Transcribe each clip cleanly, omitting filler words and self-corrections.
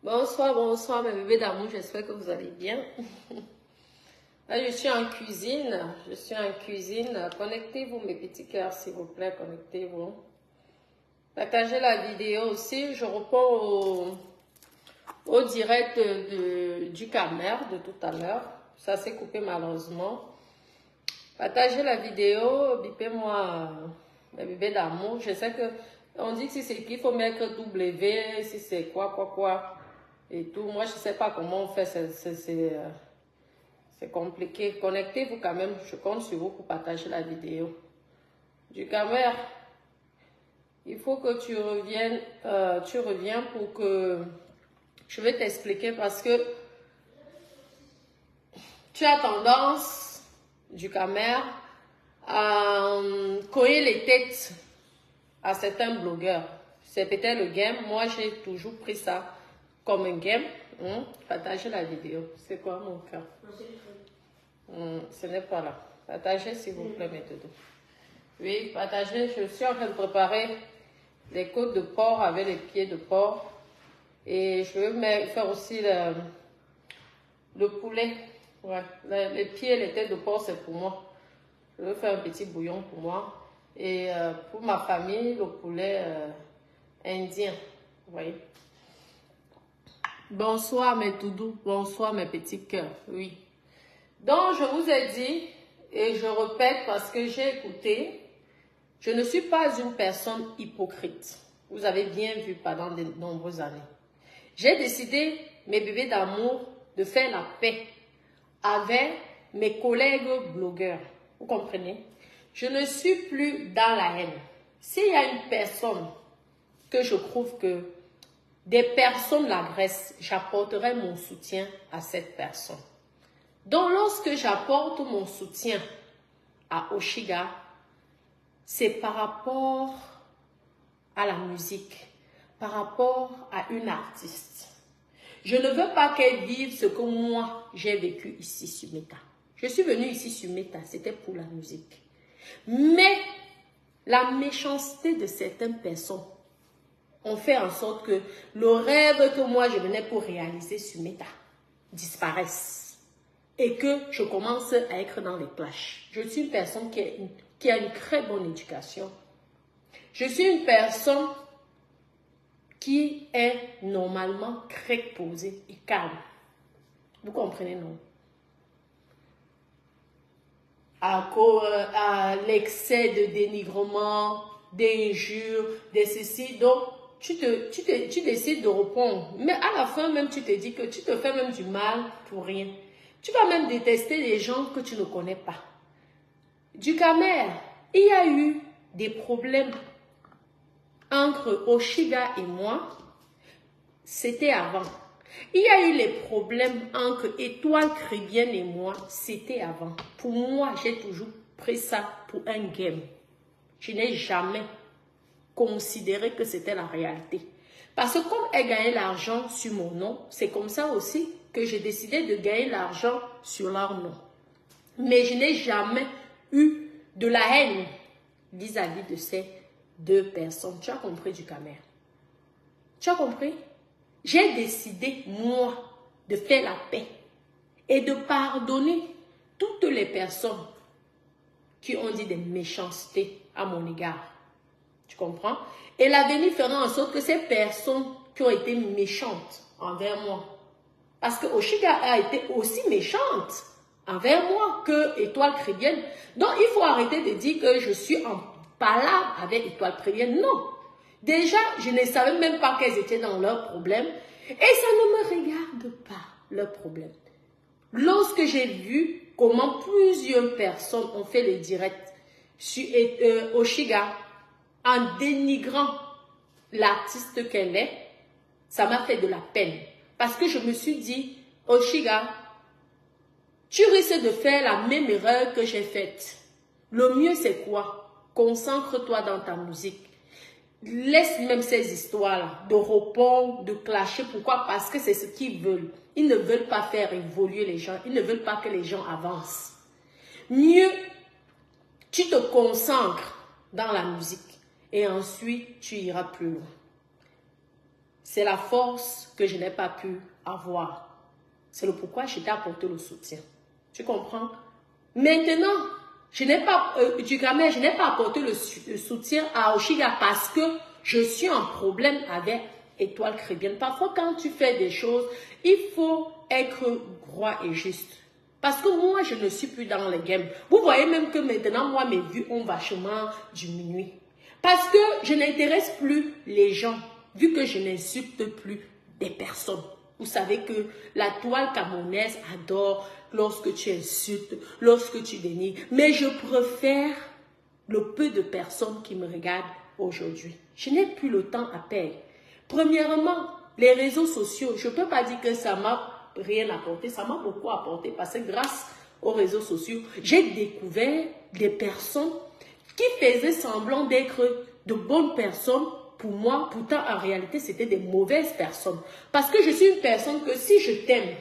Bonsoir, bonsoir mes bébés d'amour, j'espère que vous allez bien. Là, je suis en cuisine, Connectez-vous mes petits cœurs, s'il vous plaît, connectez-vous. Partagez la vidéo aussi, je reprends au direct du Camer de tout à l'heure. Ça s'est coupé malheureusement. Partagez la vidéo, bipez-moi mes bébés d'amour. Je sais que on dit que si c'est qu'il faut mettre W, si c'est quoi. Et tout. Moi, je ne sais pas comment on fait, c'est compliqué. Connectez-vous quand même, je compte sur vous pour partager la vidéo. Du Camer, il faut que tu reviens pour que je vais t'expliquer parce que tu as tendance, du Camer, à coller les têtes à certains blogueurs. C'est peut-être le game, moi j'ai toujours pris ça comme un game. Partagez la vidéo. C'est quoi mon cœur? Ce n'est pas là. Partagez s'il vous plaît, mes doudous. Oui, partagez. Je suis en train de préparer les côtes de porc avec les pieds de porc. Et je veux faire aussi le poulet. Ouais, les pieds et les têtes de porc, c'est pour moi. Je veux faire un petit bouillon pour moi. Et pour ma famille, le poulet indien. Vous voyez? Bonsoir mes toudous, bonsoir mes petits cœurs, oui. Donc je vous ai dit, et je répète parce que j'ai écouté, je ne suis pas une personne hypocrite. Vous avez bien vu pendant de nombreuses années. J'ai décidé, mes bébés d'amour, de faire la paix avec mes collègues blogueurs. Vous comprenez? Je ne suis plus dans la haine. S'il y a une personne que je trouve que des personnes l'agressent, j'apporterai mon soutien à cette personne. Donc, lorsque j'apporte mon soutien à Oshiga, c'est par rapport à la musique, par rapport à une artiste. Je ne veux pas qu'elle vive ce que moi, j'ai vécu ici sur Meta. Je suis venue ici sur Meta, c'était pour la musique. Mais la méchanceté de certaines personnes ont fait en sorte que le rêve que moi je venais pour réaliser sur Meta disparaisse et que je commence à être dans les clashs. Je suis une personne qui a une très bonne éducation. Je suis une personne qui est normalement très posée et calme. Vous comprenez, non? À l'excès de dénigrement, d'injures, de ceci. Donc, tu décides de répondre. Mais à la fin, même, tu te dis que tu te fais même du mal pour rien. Tu vas même détester les gens que tu ne connais pas. Du Camer, il y a eu des problèmes entre Oshiga et moi. C'était avant. Il y a eu les problèmes entre Étoile Caribbean et moi. C'était avant. Pour moi, j'ai toujours pris ça pour un game. Je n'ai jamais considéré que c'était la réalité. Parce que comme elle gagnait l'argent sur mon nom, c'est comme ça aussi que j'ai décidé de gagner l'argent sur leur nom. Mais je n'ai jamais eu de la haine vis-à-vis de ces deux personnes. Tu as compris, du Camer? Tu as compris? J'ai décidé, moi, de faire la paix et de pardonner toutes les personnes qui ont dit des méchancetés à mon égard. Tu comprends? Et l'avenir fera en sorte que ces personnes qui ont été méchantes envers moi, parce que Oshiga a été aussi méchante envers moi que Étoile Caribbean. Donc, il faut arrêter de dire que je suis en palabre avec Étoile Caribbean. Non. Déjà, je ne savais même pas qu'elles étaient dans leurs problèmes. Et ça ne me regarde pas, leurs problèmes. Lorsque j'ai vu comment plusieurs personnes ont fait les directs sur Oshiga en dénigrant l'artiste qu'elle est, ça m'a fait de la peine. Parce que je me suis dit, Oshiga, tu risques de faire la même erreur que j'ai faite. Le mieux, c'est quoi? Concentre-toi dans ta musique. Laisse même ces histoires-là de repos, de clasher. Pourquoi? Parce que c'est ce qu'ils veulent. Ils ne veulent pas faire évoluer les gens. Ils ne veulent pas que les gens avancent. Mieux, tu te concentres dans la musique et ensuite, tu iras plus loin. c'est la force que je n'ai pas pu avoir. C'est le pourquoi je t'ai apporté le soutien. Tu comprends? Maintenant, je n'ai pas, je n'ai pas apporté le soutien à Oshiga parce que je suis en problème avec Étoile Caribbean. Parfois, quand tu fais des choses, il faut être droit et juste. Parce que moi, je ne suis plus dans le game. Vous voyez même que maintenant, moi, mes vues ont vachement diminué. Parce que je n'intéresse plus les gens, vu que je n'insulte plus des personnes. Vous savez que la toile camerounaise adore lorsque tu insultes, lorsque tu dénigres. Mais je préfère le peu de personnes qui me regardent aujourd'hui. Je n'ai plus le temps à perdre. Premièrement, les réseaux sociaux, je ne peux pas dire que ça m'a rien apporté, ça m'a beaucoup apporté parce que grâce aux réseaux sociaux, j'ai découvert des personnes qui faisaient semblant d'être de bonnes personnes pour moi, pourtant en réalité c'était des mauvaises personnes. Parce que je suis une personne que si je t'aime,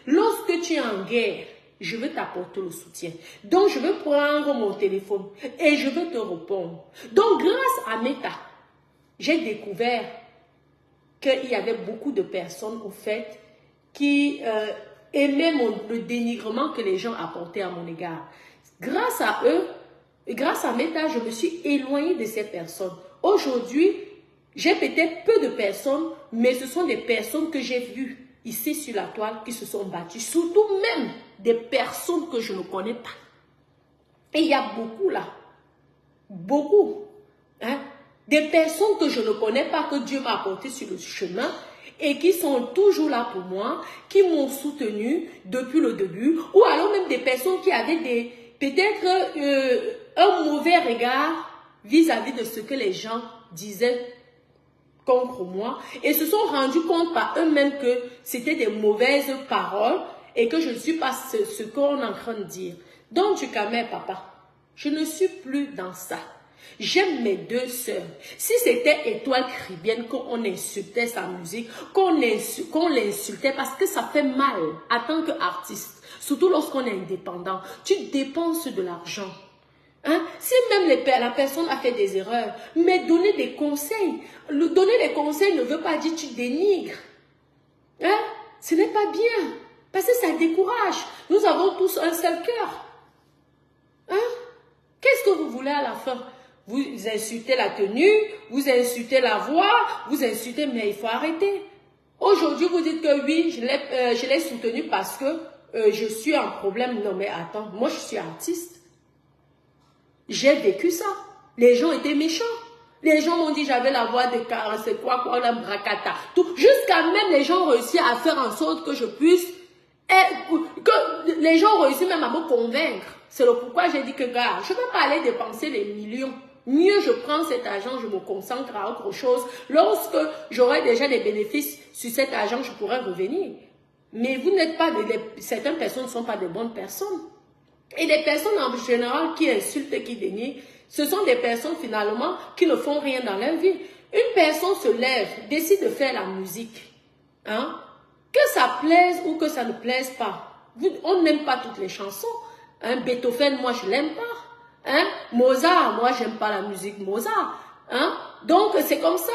lorsque tu es en guerre, je veux t'apporter le soutien. Donc je veux prendre mon téléphone et je veux te répondre. Donc grâce à Meta, j'ai découvert qu'il y avait beaucoup de personnes au fait qui aimaient le dénigrement que les gens apportaient à mon égard. Grâce à eux, grâce à Meta, je me suis éloignée de ces personnes. Aujourd'hui, j'ai peut-être peu de personnes, mais ce sont des personnes que j'ai vues ici sur la toile qui se sont battues. Surtout même des personnes que je ne connais pas. Et il y a beaucoup là. Beaucoup. Hein? Des personnes que je ne connais pas, que Dieu m'a apportées sur le chemin et qui sont toujours là pour moi, qui m'ont soutenu depuis le début. Ou alors même des personnes qui avaient peut-être un mauvais regard vis-à-vis de ce que les gens disaient contre moi et se sont rendus compte par eux-mêmes que c'était des mauvaises paroles et que je ne suis pas ce qu'on est en train de dire. Donc, Dukamer, papa, je ne suis plus dans ça. J'aime mes deux sœurs. Si c'était Étoile Caribbean, qu'on insultait sa musique, qu'on l'insultait parce que ça fait mal en tant qu'artiste, surtout lorsqu'on est indépendant, tu dépenses de l'argent. Hein? Si même la personne a fait des erreurs, mais donner des conseils. Donner des conseils ne veut pas dire que tu dénigres. Hein? Ce n'est pas bien. Parce que ça décourage. Nous avons tous un seul cœur. Hein? Qu'est-ce que vous voulez à la fin? Vous insultez la tenue, vous insultez la voix, vous insultez, mais il faut arrêter. Aujourd'hui, vous dites que oui, je l'ai soutenu parce que je suis en problème. Non, mais attends, moi je suis artiste. J'ai vécu ça. Les gens étaient méchants. Les gens m'ont dit j'avais la voix de c'est quoi, la bracata. Jusqu'à même les gens ont réussi à faire en sorte que je puisse, que les gens ont réussi même à me convaincre. C'est le pourquoi j'ai dit que gars, je ne vais pas aller dépenser les millions. Mieux je prends cet argent, je me concentre à autre chose. Lorsque j'aurai déjà des bénéfices sur cet argent, je pourrai revenir. Mais vous n'êtes pas, certaines personnes ne sont pas de bonnes personnes. Et les personnes en général qui insultent, qui dénient, ce sont des personnes finalement qui ne font rien dans leur vie. Une personne se lève, décide de faire la musique. Hein? Que ça plaise ou que ça ne plaise pas. On n'aime pas toutes les chansons. Hein? Beethoven, moi je l'aime pas. Hein? Mozart, moi j'aime pas la musique Mozart. Hein? Donc c'est comme ça.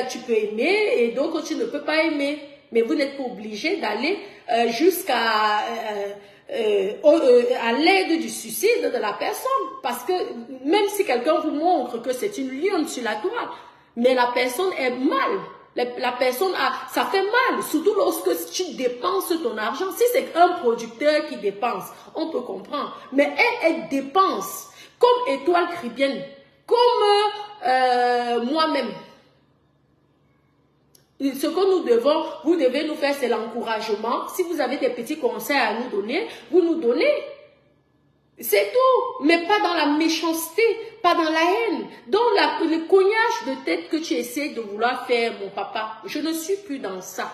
Tu peux aimer et d'autres tu ne peux pas aimer. Mais vous n'êtes pas obligé d'aller jusqu'à... à l'aide du suicide de la personne. Parce que même si quelqu'un vous montre que c'est une lionne sur la toile, mais la personne est mal. La personne ça fait mal, surtout lorsque tu dépenses ton argent. Si c'est un producteur qui dépense, on peut comprendre. Mais elle dépense, comme Étoile Caribbean, comme moi-même. Ce que nous devons, vous devez nous faire, c'est l'encouragement. Si vous avez des petits conseils à nous donner, vous nous donnez. C'est tout. Mais pas dans la méchanceté, pas dans la haine. Dans le cognage de tête que tu essaies de vouloir faire, mon papa. Je ne suis plus dans ça.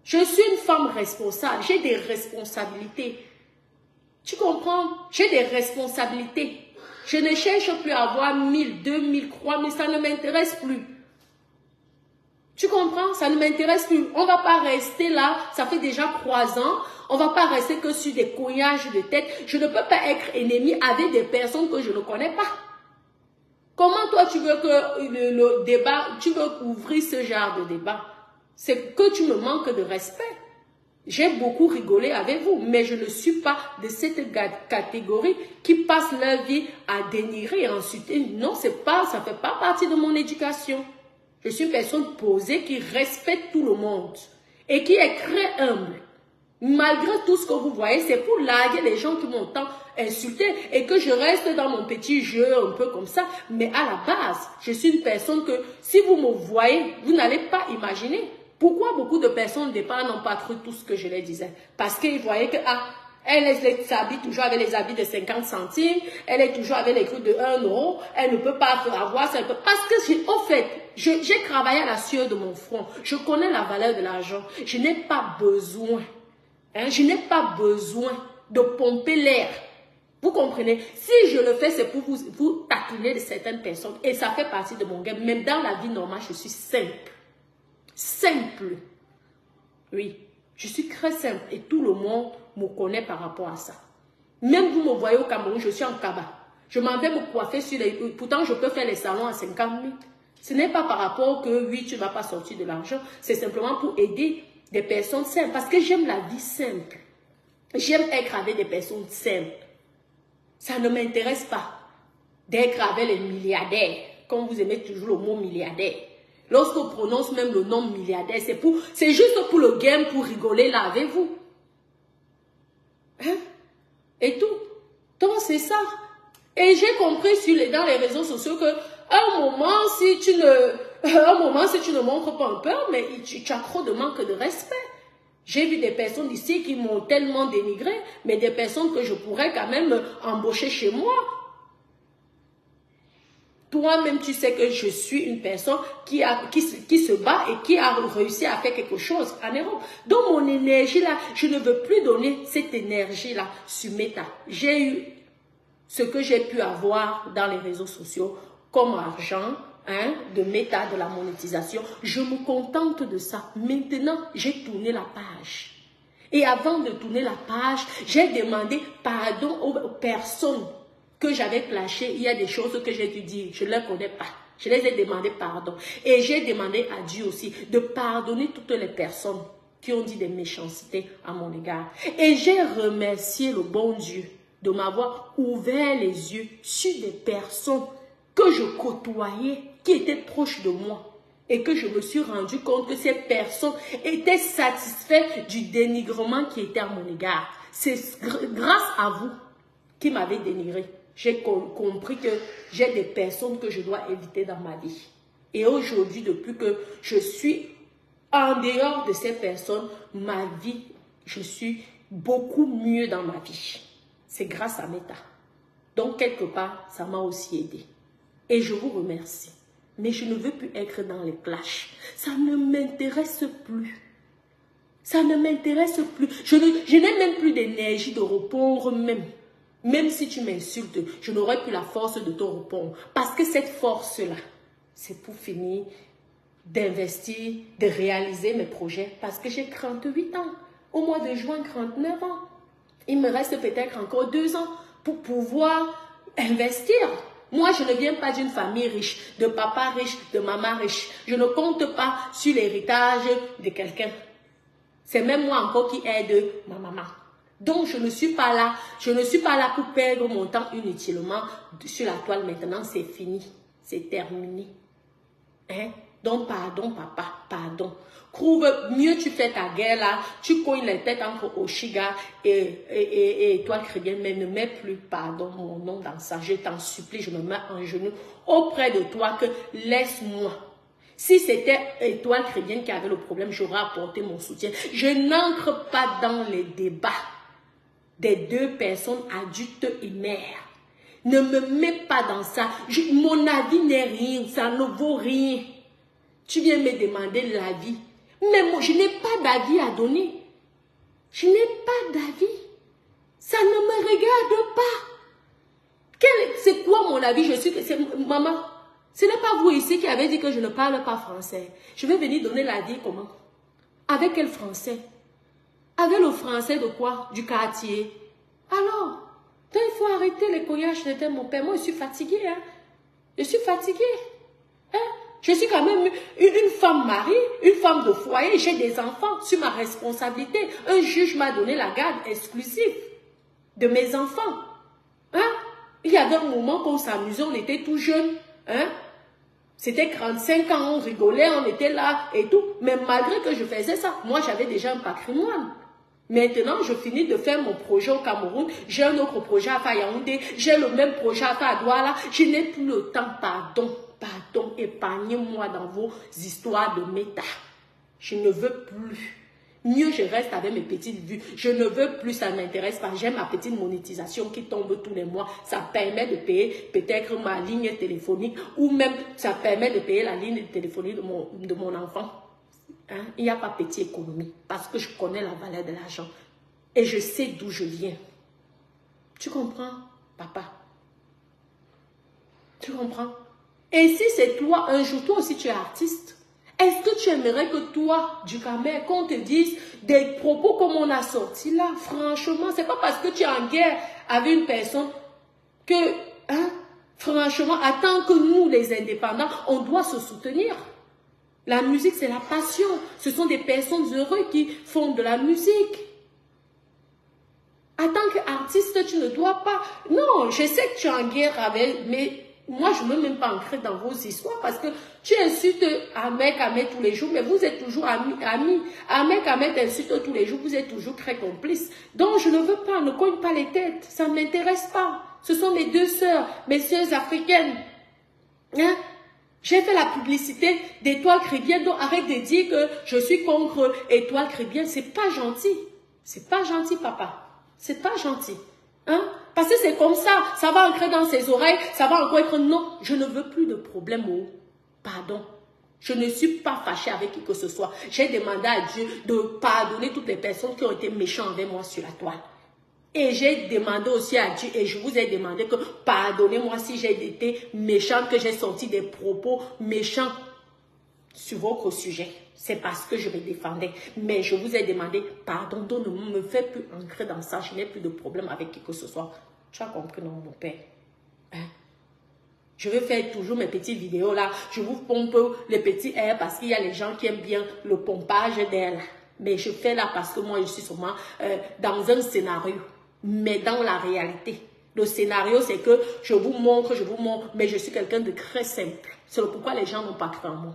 Je suis une femme responsable. J'ai des responsabilités. Tu comprends? J'ai des responsabilités. Je ne cherche plus à avoir 1000, 2000, 3000. Ça ne m'intéresse plus. Tu comprends? Ça ne m'intéresse plus. On ne va pas rester là. Ça fait déjà 3 ans. On ne va pas rester que sur des cognages de tête. Je ne peux pas être ennemi avec des personnes que je ne connais pas. Comment toi tu veux que le débat, tu veux ouvrir ce genre de débat? c'est que tu me manques de respect. J'ai beaucoup rigolé avec vous, mais je ne suis pas de cette catégorie qui passe leur vie à dénigrer et à insulter. Non, ça ne fait pas partie de mon éducation. Je suis une personne posée qui respecte tout le monde et qui est très humble. Malgré tout ce que vous voyez, c'est pour larguer les gens qui m'ont tant insulté et que je reste dans mon petit jeu un peu comme ça. Mais à la base, je suis une personne que si vous me voyez, vous n'allez pas imaginer. Pourquoi beaucoup de personnes au départ n'ont pas cru tout ce que je leur disais? Parce qu'ils voyaient que, elle s'habille toujours avec les habits de 50 centimes, elle est toujours avec les trucs de 1 euro, elle ne peut pas avoir ça. Parce que, au fait, j'ai travaillé à la sueur de mon front. Je connais la valeur de l'argent. Je n'ai pas besoin. Je n'ai pas besoin de pomper l'air. Vous comprenez? Si je le fais, c'est pour vous taquiner de certaines personnes. Et ça fait partie de mon game. Même dans la vie normale, je suis simple. Simple. Oui, je suis très simple. Et tout le monde me connaît par rapport à ça. Même vous me voyez au Cameroun, je suis en Kaba. Je m'en vais me coiffer sur les... Pourtant, je peux faire les salons à 50 000. Ce n'est pas par rapport que, oui, tu ne vas pas sortir de l'argent. C'est simplement pour aider des personnes simples. Parce que j'aime la vie simple. J'aime être avec des personnes simples. Ça ne m'intéresse pas d'être avec les milliardaires. Comme vous aimez toujours le mot milliardaire. Lorsqu'on prononce même le nom milliardaire, c'est juste pour le game, pour rigoler là avec vous. Hein? Et tout. Donc c'est ça. Et j'ai compris dans les réseaux sociaux que un moment, si tu ne montres pas un peu, mais tu as trop de manque de respect. J'ai vu des personnes ici qui m'ont tellement dénigré, mais des personnes que je pourrais quand même embaucher chez moi. Toi-même, tu sais que je suis une personne qui se bat et qui a réussi à faire quelque chose en Europe. Donc, mon énergie là, je ne veux plus donner cette énergie là sur Meta. J'ai eu ce que j'ai pu avoir dans les réseaux sociaux comme argent, de Meta, de la monétisation. Je me contente de ça. Maintenant, j'ai tourné la page. Et avant de tourner la page, j'ai demandé pardon aux personnes que j'avais clashées. Il y a des choses que j'ai dû dire, je ne les connais pas. Je les ai demandé pardon. Et j'ai demandé à Dieu aussi de pardonner toutes les personnes qui ont dit des méchancetés à mon égard. Et j'ai remercié le bon Dieu de m'avoir ouvert les yeux sur des personnes que je côtoyais, qui étaient proches de moi. Et que je me suis rendu compte que ces personnes étaient satisfaites du dénigrement qui était à mon égard. C'est grâce à vous qui m'avez dénigré. J'ai compris que j'ai des personnes que je dois éviter dans ma vie. Et aujourd'hui, depuis que je suis en dehors de ces personnes, ma vie, je suis beaucoup mieux dans ma vie. C'est grâce à Meta. Donc, quelque part, ça m'a aussi aidé. Et je vous remercie. Mais je ne veux plus être dans les clashs. Ça ne m'intéresse plus. Ça ne m'intéresse plus. Je n'ai même plus d'énergie de répondre même. Même si tu m'insultes, je n'aurai plus la force de te répondre. Parce que cette force-là, c'est pour finir d'investir, de réaliser mes projets. Parce que j'ai 38 ans. Au mois de juin, 39 ans. Il me reste peut-être encore 2 ans pour pouvoir investir. Moi, je ne viens pas d'une famille riche, de papa riche, de maman riche. Je ne compte pas sur l'héritage de quelqu'un. C'est même moi encore qui aide ma maman. Donc, je ne suis pas là pour perdre mon temps inutilement sur la toile. Maintenant, c'est fini. C'est terminé. Donc, pardon, papa, pardon. Mieux tu fais ta guerre là, tu cognes les têtes entre Oshiga et Étoile Chrétienne, mais ne mets plus, pardon, mon nom dans ça. Je t'en supplie, je me mets en genoux auprès de toi que laisse-moi. Si c'était Étoile Chrétienne qui avait le problème, j'aurais apporté mon soutien. Je n'entre pas dans les débats des 2 personnes adultes et mères. Ne me mets pas dans ça. Mon avis n'est rien, ça ne vaut rien. Tu viens me demander l'avis. Mais moi, je n'ai pas d'avis à donner. Je n'ai pas d'avis. Ça ne me regarde pas. C'est quoi mon avis? Maman, ce n'est pas vous ici qui avez dit que je ne parle pas français. Je vais venir donner l'avis comment? Avec quel français? Avec le français de quoi? Du quartier. Alors, donc il faut arrêter les collages de mon père. Moi, je suis fatiguée. Je suis fatiguée. Je suis quand même une femme mariée, une femme de foyer, j'ai des enfants sur ma responsabilité. Un juge m'a donné la garde exclusive de mes enfants. Hein? Il y avait un moment qu'on s'amusait, on était tout jeunes. Hein? C'était 45 ans, on rigolait, on était là et tout. Mais malgré que je faisais ça, moi j'avais déjà un patrimoine. Maintenant, je finis de faire mon projet au Cameroun. J'ai un autre projet à faire à Yaoundé. J'ai le même projet à faire à Douala. Je n'ai plus le temps. Pardon, pardon. Épargnez-moi dans vos histoires de méta. Je ne veux plus. Mieux, je reste avec mes petites vues. Je ne veux plus, ça ne m'intéresse pas. J'ai ma petite monétisation qui tombe tous les mois. Ça permet de payer peut-être ma ligne téléphonique ou même ça permet de payer la ligne téléphonique de mon enfant. Hein? Il n'y a pas petite économie parce que je connais la valeur de l'argent et je sais d'où je viens. Tu comprends, papa? Tu comprends? Et si c'est toi, un jour, toi aussi tu es artiste, est-ce que tu aimerais que toi, du Cameroun, qu'on te dise des propos comme on a sorti là? Franchement, c'est pas parce que tu es en guerre avec une personne que, hein, franchement, attends que nous, les indépendants, on doit se soutenir. La musique, c'est la passion. Ce sont des personnes heureuses qui font de la musique. En tant qu'artiste, tu ne dois pas... Non, je sais que tu es en guerre avec... Mais moi, je ne veux même pas entrer dans vos histoires parce que tu insultes Ahmed tous les jours, mais vous êtes toujours amis. Ahmed insulte tous les jours, vous êtes toujours très complices. Donc, je ne veux pas, ne cogne pas les têtes. Ça ne m'intéresse pas. Ce sont mes deux sœurs, mes sœurs africaines. Hein? J'ai fait la publicité d'Étoile Chrétienne, donc arrête de dire que je suis contre Étoile Chrétienne. C'est pas gentil. C'est pas gentil, papa. C'est pas gentil. Hein? Parce que c'est comme ça va entrer dans ses oreilles, ça va encore être non. Je ne veux plus de problème. Oh. Pardon. Je ne suis pas fâchée avec qui que ce soit. J'ai demandé à Dieu de pardonner toutes les personnes qui ont été méchantes avec moi sur la toile. Et j'ai demandé aussi à Dieu, et je vous ai demandé que pardonnez-moi si j'ai été méchante, que j'ai sorti des propos méchants sur votre sujet. C'est parce que je me défendais. Mais je vous ai demandé pardon, donc ne me faites plus entrer dans ça. Je n'ai plus de problème avec qui que ce soit. Tu as compris, non, mon père? Hein? Je vais faire toujours mes petites vidéos là. Je vous pompe les petits airs parce qu'il y a les gens qui aiment bien le pompage d'air. Mais je fais là parce que moi, je suis seulement dans un scénario. Mais dans la réalité, le scénario, c'est que je vous montre, mais je suis quelqu'un de très simple. C'est pourquoi les gens n'ont pas cru en moi.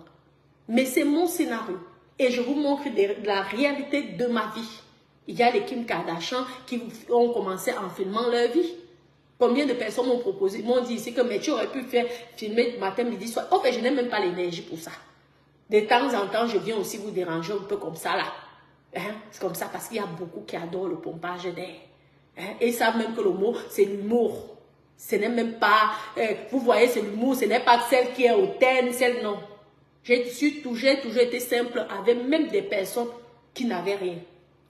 Mais c'est mon scénario. Et je vous montre la réalité de ma vie. Il y a les Kim Kardashian qui ont commencé en filmant leur vie. Combien de personnes m'ont proposé, m'ont dit ici que mais tu aurais pu faire filmer matin, midi, soir. En fait, je n'ai même pas l'énergie pour ça. De temps en temps, je viens aussi vous déranger un peu comme ça là. Hein? C'est comme ça parce qu'il y a beaucoup qui adorent le pompage d'air. Hein? Et ils savent même que le mot, c'est l'humour. Ce n'est même pas, vous voyez, c'est l'humour, ce n'est pas celle qui est hautaine, celle non. J'ai toujours été simple avec même des personnes qui n'avaient rien.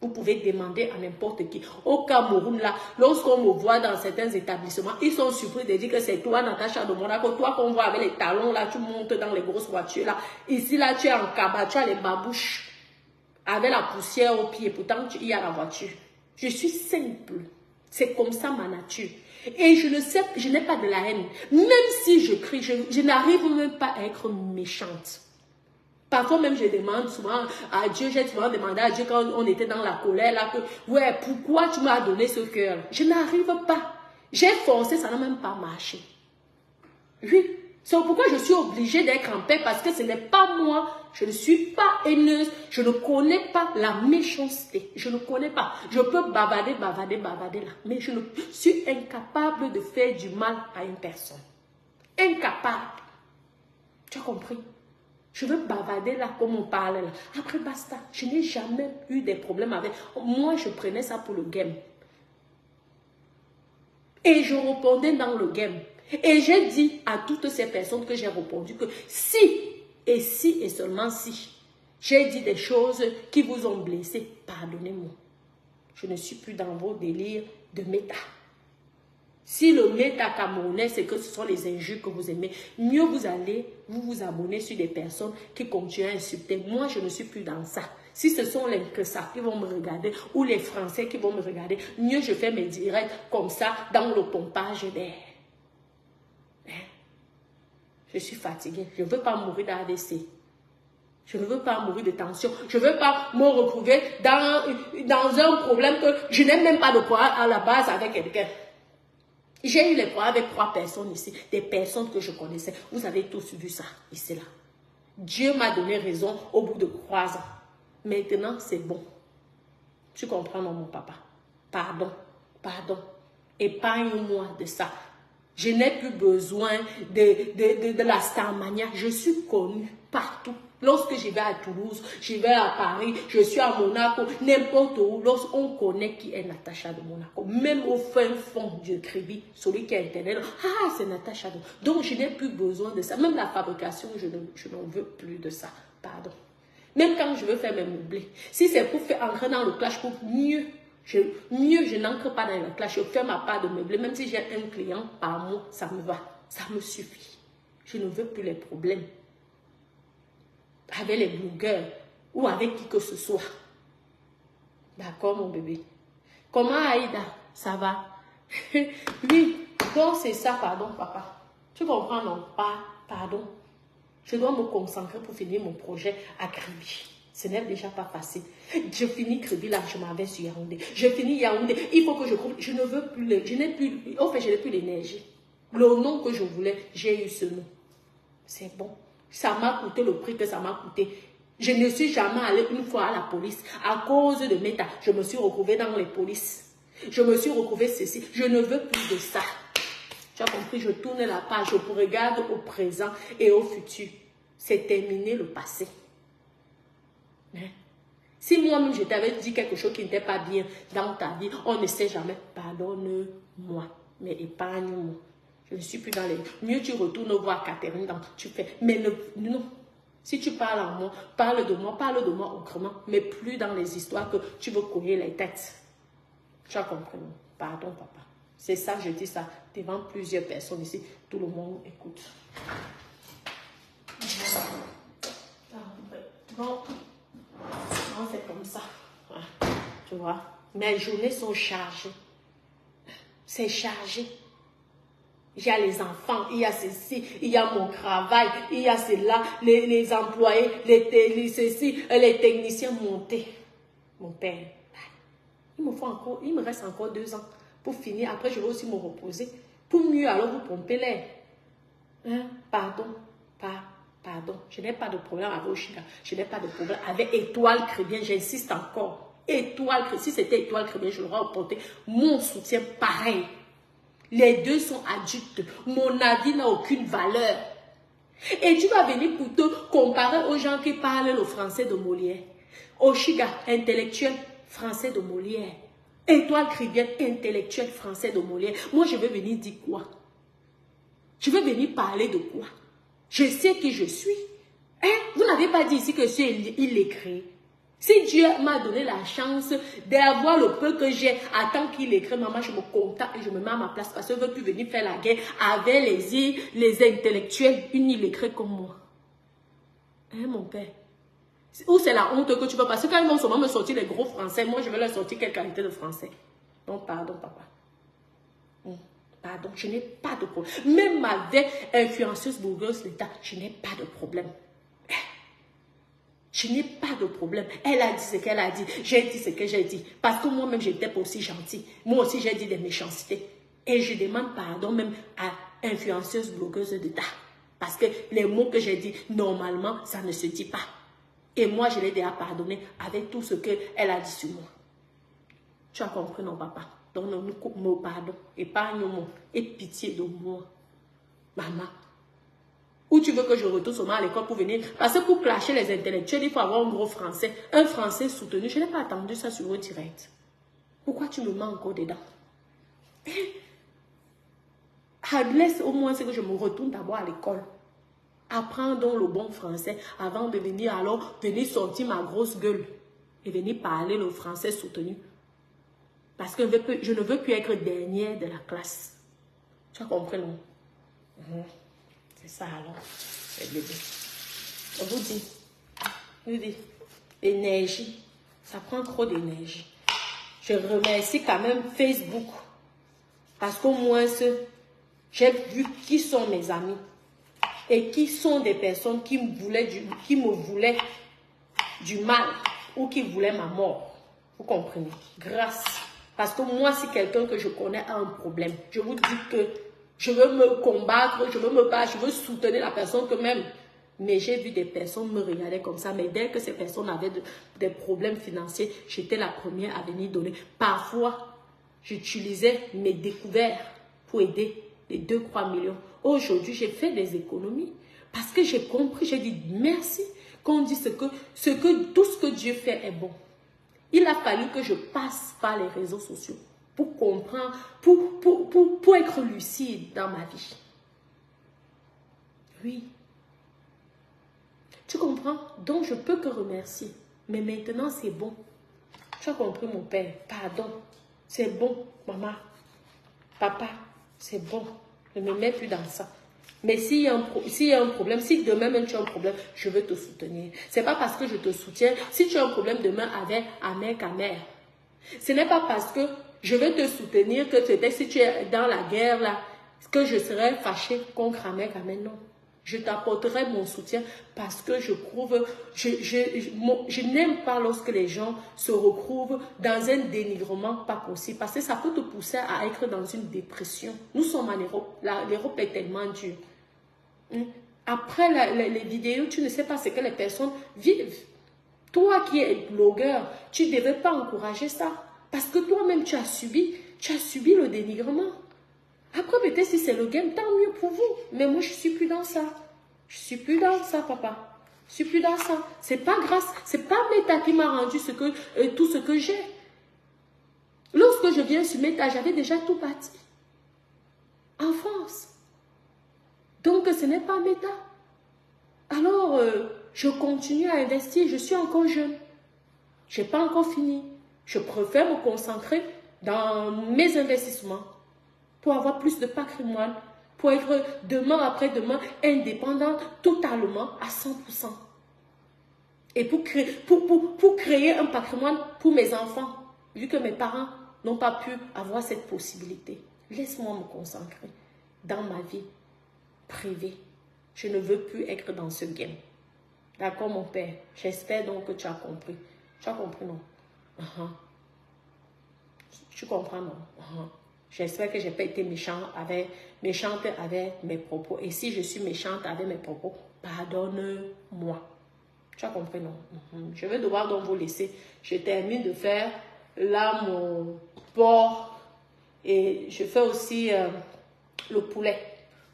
Vous pouvez demander à n'importe qui. Au Cameroun, là, lorsqu'on me voit dans certains établissements, ils sont surpris de dire que c'est toi, Natacha de Monaco, toi qu'on voit avec les talons, là, tu montes dans les grosses voitures, là. Ici, là, tu es en cabas, tu as les babouches, avec la poussière au pied, pourtant, il y a la voiture. Je suis simple. C'est comme ça ma nature. Et je le sais, je n'ai pas de la haine. Même si je crie, je n'arrive même pas à être méchante. Parfois même, je demande souvent à Dieu, j'ai souvent demandé à Dieu quand on était dans la colère, là, que, ouais, pourquoi tu m'as donné ce cœur? Je n'arrive pas. J'ai forcé, ça n'a même pas marché. Oui, c'est pourquoi je suis obligée d'être en paix, parce que ce n'est pas moi, je ne suis pas haineuse, je ne connais pas la méchanceté, je ne connais pas. Je peux bavarder là, mais je ne suis incapable de faire du mal à une personne. Incapable. Tu as compris? Je veux bavarder là comme on parle là. Après, basta. Je n'ai jamais eu des problèmes avec. Moi, je prenais ça pour le game. Et je répondais dans le game. Et j'ai dit à toutes ces personnes que j'ai répondu que si et seulement si, j'ai dit des choses qui vous ont blessé, pardonnez-moi. Je ne suis plus dans vos délires de méta. Si le méta camerounais, c'est que ce sont les injures que vous aimez, mieux vous allez vous abonner sur des personnes qui continuent à insulter. Moi, je ne suis plus dans ça. Si ce sont les Kressa qui vont me regarder ou les Français qui vont me regarder, mieux je fais mes directs comme ça dans le pompage d'air. Hein? Je suis fatiguée. Je ne veux pas mourir d'ADC. Je ne veux pas mourir de tension. Je ne veux pas me retrouver dans un problème que je n'ai même pas de problème à la base avec quelqu'un. J'ai eu les problèmes avec 3 personnes ici. Des personnes que je connaissais. Vous avez tous vu ça, ici, là. Dieu m'a donné raison au bout de 3 ans. Maintenant, c'est bon. Tu comprends, non, mon papa? Pardon. Pardon. Épargne-moi de ça. Je n'ai plus besoin de la starmania. Je suis connue partout. Lorsque je vais à Toulouse, je vais à Paris, je suis à Monaco, n'importe où, lorsqu'on connaît qui est Natacha de Monaco, même au fin fond du Crébi, celui qui a Internet, ah, c'est Natacha de... Donc, je n'ai plus besoin de ça. Même la fabrication, je n'en veux plus de ça. Pardon. Même quand je veux faire mes meublés, si c'est pour faire entrer dans le clash, pour mieux, je n'entre pas dans le clash, je fais ma part de meublé, même si j'ai un client par mois, ça me va, ça me suffit. Je ne veux plus les problèmes avec les blogueurs ou avec qui que ce soit. D'accord, mon bébé? Comment Aïda? Ça va? Oui, donc c'est ça, pardon, papa. Tu comprends, non? Pardon. Je dois me concentrer pour finir mon projet à Kribi. Ce n'est déjà pas facile. Je finis Kribi, là, je m'en vais sur Yaoundé. Je finis Yaoundé. Il faut que je coupe. Je ne veux plus, je n'ai plus l'énergie. Le nom que je voulais, j'ai eu ce nom. C'est bon. Ça m'a coûté le prix que ça m'a coûté. Je ne suis jamais allée une fois à la police. À cause de Meta, je me suis retrouvée dans les polices. Je me suis retrouvée ceci. Je ne veux plus de ça. Tu as compris, je tourne la page, je regarde au présent et au futur. C'est terminé le passé. Hein? Si moi-même je t'avais dit quelque chose qui n'était pas bien dans ta vie, on ne sait jamais. Pardonne-moi, mais épargne-moi. Je ne suis plus dans les... Mieux tu retournes voir Catherine, donc tu fais... Mais non. Si tu parles en moi, parle de moi autrement, mais plus dans les histoires que tu veux courir les têtes. Tu as compris? Pardon, papa. C'est ça, je dis ça devant plusieurs personnes ici. Tout le monde écoute. Bon, c'est comme ça. Tu vois? Mes journées sont chargées. C'est chargé. Il y a les enfants, il y a ceci, il y a mon travail, il y a cela, les employés, les techniciens montés. Mon père, il me reste encore 2 ans pour finir. Après, je vais aussi me reposer. Pour mieux, alors vous pomper l'air. Hein? Pardon. Je n'ai pas de problème avec Oshida. Je n'ai pas de problème avec Étoile Chrétien. J'insiste encore. Étoile Chrétien. Si c'était Étoile Chrétien, je l'aurais apporté mon soutien pareil. Les deux sont adultes. Mon avis n'a aucune valeur. Et tu vas venir pour te comparer aux gens qui parlent le français de Molière. Oshiga, intellectuel français de Molière. Étoile Chrétienne, intellectuel français de Molière. Moi, je vais venir dire quoi? Je vais venir parler de quoi? Je sais qui je suis. Hein? Vous n'avez pas dit ici que je suis illettré. Si Dieu m'a donné la chance d'avoir le peu que j'ai, à tant qu'il écrit, maman, je me contacte et je me mets à ma place parce que je ne veux plus venir faire la guerre avec les intellectuels, une illettrée comme moi. Hein, mon père? Ou c'est la honte que tu veux, parce que quand ils vont seulement me sortir les gros français, moi je vais leur sortir quelle qualité de français. Donc, pardon, papa. Pardon, je n'ai pas de problème. Même avec influenceuse blogueuse l'État, je n'ai pas de problème. Je n'ai pas de problème. Elle a dit ce qu'elle a dit. J'ai dit ce que j'ai dit. Parce que moi-même, je n'étais pas aussi gentille. Moi aussi, j'ai dit des méchancetés. Et je demande pardon même à influenceuse blogueuse d'État. Parce que les mots que j'ai dit, normalement, ça ne se dit pas. Et moi, je l'ai déjà pardonné avec tout ce qu'elle a dit sur moi. Tu as compris, non, papa? Donne-nous pardon. Épargne-moi. Et pitié de moi. Maman. Ou tu veux que je retourne seulement à l'école pour venir? Parce que pour clasher les intellectuels, il faut avoir un gros français. Un français soutenu. Je n'ai pas attendu ça sur le direct. Pourquoi tu me mets encore dedans? Laisse au moins que je me retourne d'abord à l'école. Apprends donc le bon français avant de venir sortir ma grosse gueule et venir parler le français soutenu. Parce que je ne veux plus être dernière de la classe. Tu as compris, non? C'est ça alors, les bébés. Je vous dis, l'énergie, ça prend trop d'énergie. Je remercie quand même Facebook. Parce qu'au moins, j'ai vu qui sont mes amis. et qui sont des personnes qui me voulaient du mal ou qui voulaient ma mort. Vous comprenez? Grâce. Parce que moi, si quelqu'un que je connais a un problème, je vous dis que je veux me combattre, je veux me battre, je veux soutenir la personne que même. Mais j'ai vu des personnes me regarder comme ça. Mais dès que ces personnes avaient des problèmes financiers, j'étais la première à venir donner. Parfois, j'utilisais mes découvertes pour aider les 2-3 millions. Aujourd'hui, j'ai fait des économies. Parce que j'ai compris, j'ai dit merci. Qu'on dit tout ce que Dieu fait est bon. Il a fallu que je passe par les réseaux sociaux pour comprendre, pour être lucide dans ma vie. Oui. Tu comprends? Donc, je peux que remercier. Mais maintenant, c'est bon. Tu as compris, mon père? Pardon. C'est bon, maman. Papa, c'est bon. Ne me mets plus dans ça. Mais s'il y a un problème, si demain même tu as un problème, je veux te soutenir. Ce n'est pas parce que je te soutiens. Si tu as un problème demain avec Amer, ce n'est pas parce que je vais te soutenir que si tu es dans la guerre, là, que je serai fâché contre Amer, non. Je t'apporterai mon soutien parce que je n'aime pas lorsque les gens se retrouvent dans un dénigrement pas possible. Parce que ça peut te pousser à être dans une dépression. Nous sommes en Europe. L'Europe est tellement dure. Après les vidéos, tu ne sais pas ce que les personnes vivent. Toi qui es blogueur, tu ne devais pas encourager ça. Parce que toi-même, tu as subi le dénigrement. Après, peut-être si c'est le game, tant mieux pour vous. Mais moi, je ne suis plus dans ça. Je ne suis plus dans ça, papa. Je ne suis plus dans ça. Ce n'est pas grâce, ce n'est pas Meta qui m'a rendu tout ce que j'ai. Lorsque je viens sur Meta, j'avais déjà tout bâti. En France. Donc, ce n'est pas Meta. Alors, je continue à investir. Je suis encore jeune. Je n'ai pas encore fini. Je préfère me concentrer dans mes investissements pour avoir plus de patrimoine, pour être demain après-demain indépendant totalement à 100%. Et pour créer un patrimoine pour mes enfants, vu que mes parents n'ont pas pu avoir cette possibilité. Laisse-moi me concentrer dans ma vie privée. Je ne veux plus être dans ce game. D'accord, mon père? J'espère donc que tu as compris. Tu as compris, non? Tu comprends, non? J'espère que je n'ai pas été méchante avec mes propos. Et si je suis méchante avec mes propos, pardonne-moi. Tu as compris, non? Je vais devoir donc vous laisser. Je termine de faire là mon porc. Et je fais aussi le poulet.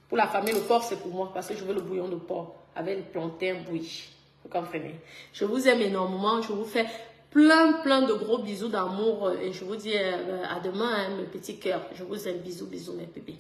Pour la famille, le porc, c'est pour moi. Parce que je veux le bouillon de porc avec le plantain bouilli. Vous comprenez? Je vous aime énormément. Je vous fais plein de gros bisous d'amour. Et je vous dis à demain, hein, mes petits cœurs. Je vous aime. Bisous, mes bébés.